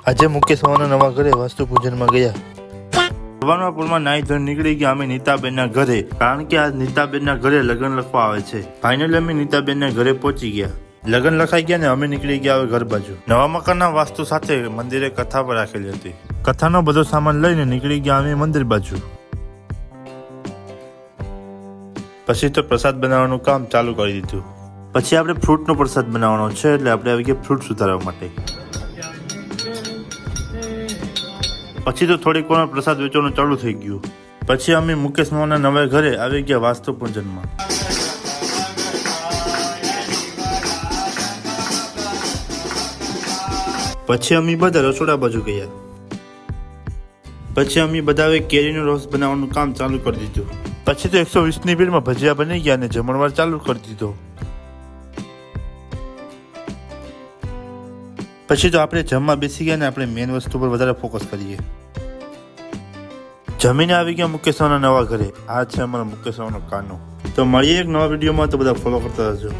આજે મુકેશ મામાના નવા ઘરે વાસ્તુ પૂજનમાં ગયા. સવારના પૂરમાં નાઈ ધોઈને નીકળી ગયા અમે નીતાબેનના ઘરે, કારણ કે આજ નીતાબેનના ઘરે લગ્ન લખવા આવે છે. ફાઇનલી અમે નીતાબેનના ઘરે પહોંચી ગયા. લગ્ન લખાઈ ગયા ને અમે નીકળી ગયા હવે ઘર બાજુ. નવા મકાનના વાસ્તુ સાથે મંદિરે કથા પર રાખેલી હતી. કથાનો બધો સામાન લઈને નીકળી ગયા અમે મંદિર બાજુ. પછી તો પ્રસાદ બનાવવાનું કામ ચાલુ કરી દીધું. પછી આપણે ફ્રૂટનો પ્રસાદ બનાવવાનો છે એટલે આપણે આવી ગયા ફ્રૂટ સુધારવા માટે. પછી તો થોડીક વાર પ્રસાદ વેચવાનું ચાલુ થઈ ગયું. પછી અમે મુકેશ મામાના નવા ઘરે આવી ગયા વાસ્તુ પૂજનમાં. પછી અમે બધા રસોડા બાજુ ગયા. પછી અમે બધાએ કેરીનો રસ બનાવવાનું કામ ચાલુ કરી દીધું. પછી તો 120ની ભીડમાં ભજીયા બની ગયા અને જમણવાર ચાલુ કરી દીધો. પછી તો આપણે જમવા બેસી ગયા ને આપણે મેઇન વસ્તુ પર વધારે ફોકસ કરીએ. જમીને આવી ગયા મુકેશ મામાના નવા ઘરે. આ છે અમારા મુકેશ મામાનો કાનો. તો મળીએ એક નવા વિડીયોમાં, તો બધા ફોલો કરતા રહેજો.